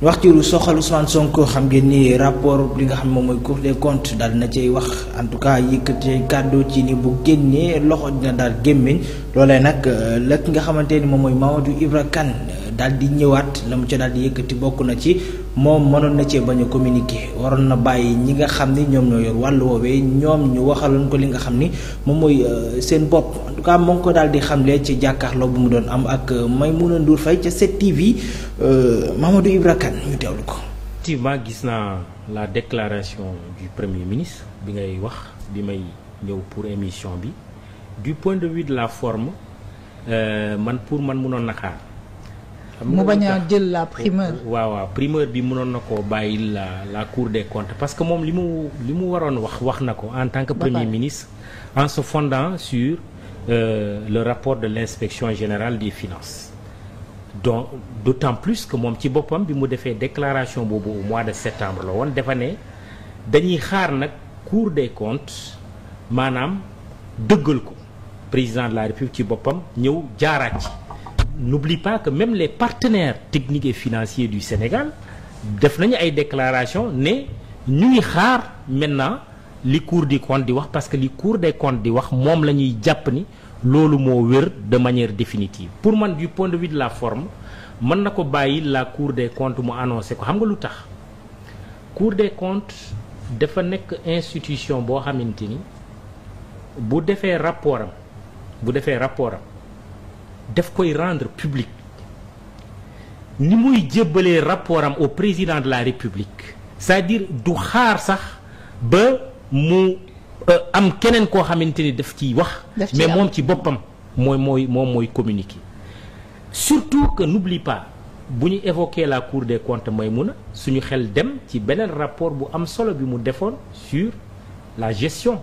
wax ci lu soxal Ousmane Sonko xam ngeen ni rapport li nga xam moom mooy Cour des comptes daal na cay wax en tout cas yëkkati kàddu ci ni bu génnee loxo dina daal gémmiñ loolee nag la ki nga xamante ni moom mooy Mamadou Ibra Kane daal di ñëwaat la mu ca daal di yëkkati bokk na ci moom mënoon na cee bañ a communiquer waroon na bàyyi ñi nga xam ni ñoom ñoo yor wàllu woowee ñoom ñu waxaloon ko li nga xam ni moom mooy seen bopp en tout cas moo ngi ko daal di xamle ci jàkkaarloo bu mu doon am ak Maïmouna Ndour Faye ca 7TV Mamadou Ibra Kane ñu teewlu ko. effectivement gis naa la déclaration du premier ministre bi ngay wax bi may ñëw pour émission bi du point de vue de la forme man pour man mënoon na xaar. mu bañ a jël la primeur. waaw primeur bi mënoon na koo bàyyi la Cour des comptes parce que moom li mu waroon wax na ko en tant que premier ministre en se fondant sur le rapport de l'inspection générale des finances donc d'autant plus que moom ci boppam bi mu defee déclaration boobu au mois de septembre la woon dafa ne dañuy xaar nag Cour des comptes maanaam dëggal ko président de la République ci boppam ñëw jaaraat ci. N'oublie pas que même les partenaires techniques et financiers du Sénégal def nañu ay déclaration ne ñu ngi xaar maintenant li Cour des comptes di wax parce que li Cour des comptes di wax moom la ñuy jàpp ni loolu moo wér de manière définitive pour man du point de vue de la forme mën na ko bàyyi la Cour des comptes mu annoncé ko xam nga lu tax Cour des comptes dafa nekk institution boo xamante ni bu defee rapport am daf koy rendre public ni muy jébbalee rapport am au président de la République c'est-à-dire du xaar sax ba mu am keneen koo xamante ni daf ciy wax mais moom ci boppam mooy communiquer surtout que n'oublie pas bu ñu évoquer la Cour des comptes Maïmouna suñu xel dem ci beneen rapport bu am solo bi mu defoon sur la gestion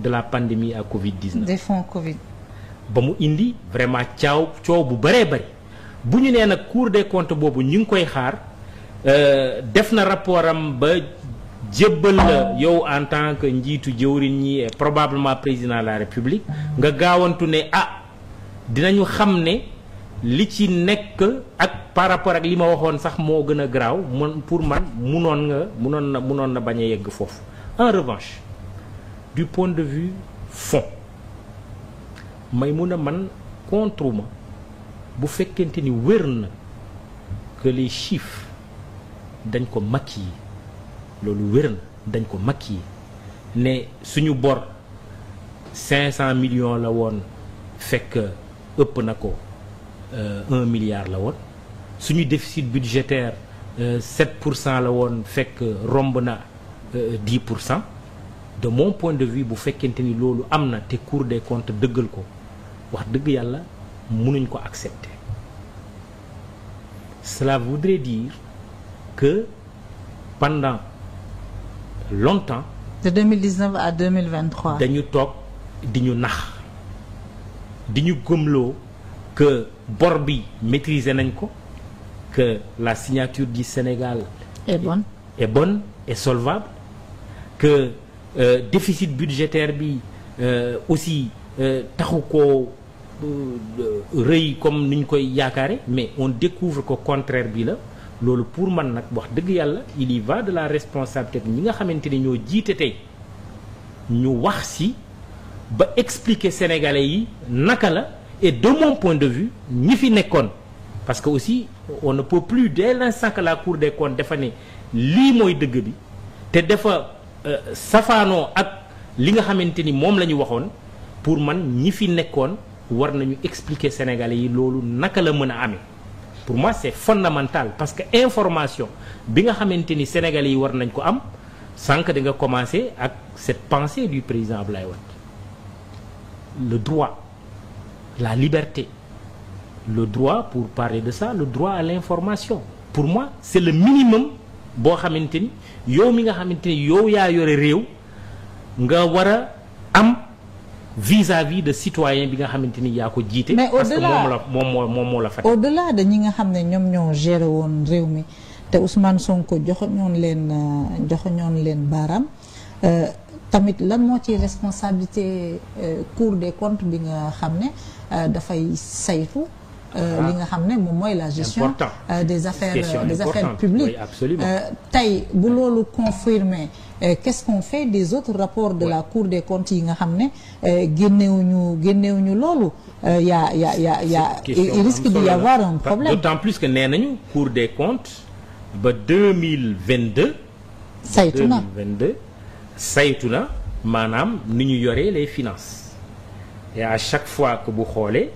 de la pandémie à Covid-19 des fonds Covid ba mu indi vraiment coow bu bëree bëri bu ñu nee nag Cour des comptes boobu ñu ngi koy xaar def na rapport am ba jébbal la yow en tant que njiitu jëwriñ ñi et probablement président de la République nga gaawantu ne dinañu xam ne li ci nekk ak par rapport ak li ma waxoon sax moo gën a garaaw pour man munoon na bañ a yegg foofu. En revanche du point de vue fond Maïmouna man contre ma bu fekkente ni wér na que les chiffres dañ ko maquiller loolu wér na dañ ko maquiller ne suñu bor 500 millions la woon fekk ëpp na ko 1 milliard la woon suñu déficit budgétaire 7% la woon fekk romb na 10%. De mon point de vue bu fekkente ni loolu am na te Cour des comptes dëggal ko wax dëgg yàlla mënuñ ko accepter cela voudrait dire que pendant longtemps de 2019 à 2023 dañu toog di ñu nax di ñu gëmloo que bor bi maîtriser nañ ko que la signature du Sénégal est bonne et solvable que déficit budgétaire bi aussi taxu ko rëy comme ni ñu koy yaakaare mais on découvre que contraire bi la loolu pour man nag wax dëgg yàlla il y va de la responsabilité ñi nga xamante ni ñoo jiite tey ñu wax si ba expliquer sénégalais yi naka la et de mon point de vue ñi fi nekkoon parce que aussi on ne peut plus dès l'instant que la Cour des comptes dafa ne lii mooy dëgg bi te dafa safaanoo ak li nga xamante ni moom la ñu waxoon pour man ñi fi nekkoon war nañu expliquer sénégalais yi loolu naka la mën a amee pour moi c'est fondamental parce que information bi nga xamante ni sénégalais yi war nañ ko am sànq da nga commencer ak cette pensée du président Abdoulaye Wade le droit la liberté le droit pour parler de ça le droit à l'information pour moi c'est le minimum boo xamante ni yow mi nga xamante ni yow yaa yore réew nga war a am vis-à-vis de citoyen bi nga xamante ni yaa ko jiite. mais parce que moom moo la fat au-delà de ñi nga xam ne ñoom ñoo géré woon réew mi te Ousmane Sonko joxoñoon leen baaraam tamit lan moo ci responsabilité Cour des comptes bi nga xam ne dafay saytu li nga xam ne moom mooy la gestion des affaires publiques. Oui, tey bu loolu confirmé qu'est-ce qu'on fait des autres rapports de la Cour des comptes yi nga xam ne génnewuñu loolu il risque d'y avoir un problème. D'autant plus que nee nañu Cour des comptes ba 2022 saytu na maanaam ni ñu yoree les finances et à chaque fois que bu xoolee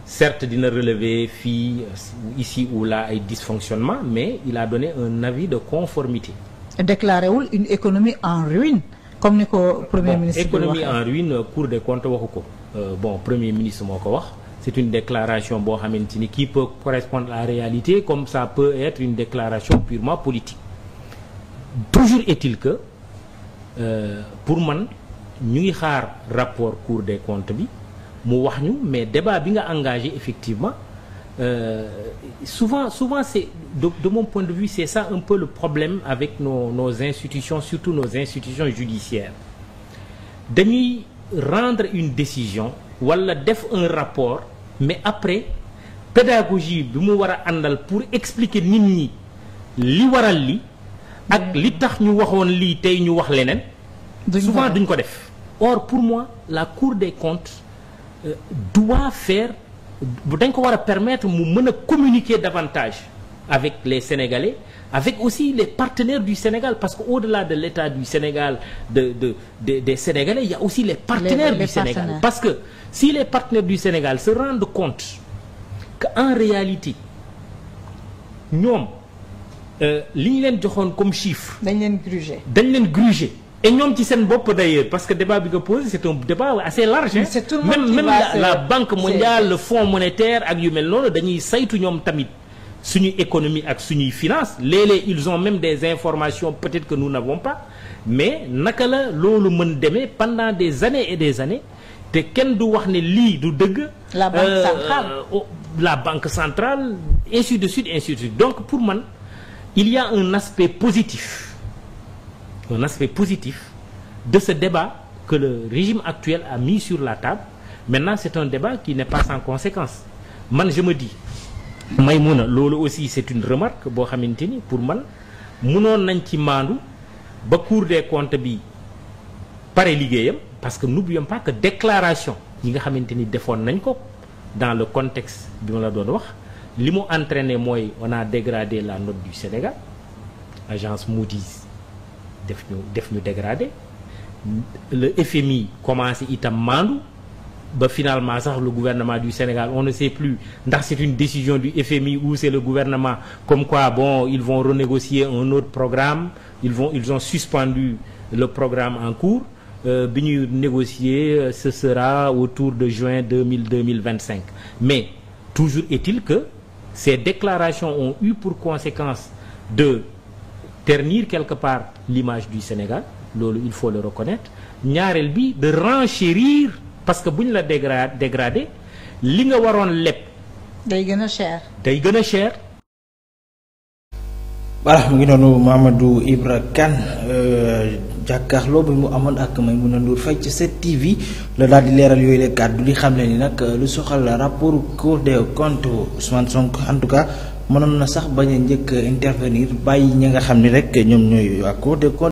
certes dina relever fii ici ou là ay dysfonctionnements mais il a donné un avis de conformité. déclaré wul une économie en ruine comme ni ko premier ministre économie en ruine Cour des comptes waxu ko premier ministre moo ko wax. C'est une déclaration boo xamante ni qui peut correspondre à la réalité comme ça peut être une déclaration purement politique. Toujours est-il que pour man ñu ngi xaar rapport Cour des comptes bi mu wax ñu mais débat bi nga engagé effectivement souvent c'est de mon point de vue c'est ça un peu le problème avec nos institutions, surtout nos institutions judiciaires. Dañuy rendre une décision wala def un rapport mais après pédagogie bi mu war a àndal pour expliquer nit ñi li waral li ak li tax ñu waxoon lii tey ñu wax leneen souvent duñ ko def. Or pour moi la Cour des comptes doit faire dañ ko war a permettre mu mën a communiquer davantage avec les Sénégalais, avec aussi les partenaires du Sénégal, parce qu'au-delà de l'État du Sénégal, des Sénégalais, il y a aussi les partenaires du Sénégal. Parce que si les partenaires du Sénégal se rendent compte qu'en réalité, ñoom li ñu leen joxoon comme chiffre. dañ leen gruger. Et ñoom ci seen bopp d'ailleurs, parce que débat bi nga posé c'est un débat assez large. Même la Banque mondiale, le Fonds monétaire ak yu mel noonu dañuy saytu ñoom tamit. Suñuy économie ak suñuy finance léeg-léeg ils ont même des informations peut-être que nous n'avons pas mais naka la loolu mën demee pendant des années et des années te kenn du wax ne lii du dëgg. la banque centrale ainsi de suite. Donc pour man il y a un aspect positif de ce débat que le régime actuel a mis sur la table. Maintenant c'est un débat qui n'est pas sans conséquence. Man je me dis Maïmouna loolu aussi c'est une remarque boo xamante ni pour man mënoon nañ ci maandu ba Cour des comptes bi pare liggéeyam parce que n'oublions pas que déclaration yi nga xamante ni defoon nañ ko dans le contexte bi ma la doon wax li mu entraîné mooy on a dégradé la note du Sénégal agence Moody's def ñu dégradé le FMI commencé itam maandu ba finalement sax le gouvernement du Sénégal on ne sait plus ndax c'est une décision du FMI ou c'est le gouvernement comme quoi bon ils vont renégocier un autre programme ils ont suspendu le programme en cours bi ñuy négocier ce sera autour de juin 2025 mais toujours est-il que ces déclarations ont eu pour conséquence de ternir quelque part l'image du Sénégal loolu il faut le reconnaître ñaareel bi de renchérir parce que bu ñu la dégradé li nga waroon leb. day gën a cher. voilà mu ngi noonu Mamadou Ibra Kane jàkkaarloo bi mu amoon ak Maïmouna Ndour Faye ci 7TV la daal di leeral yooyu la kàddu di xam ne ni nag lu soxal rapport Cour des comptes Ousmane Sonko en tout cas mënoon na sax bañ a njëkk intervenir bàyyi ñi nga xam ni rek ñoom ñooy waa Cour des comptes.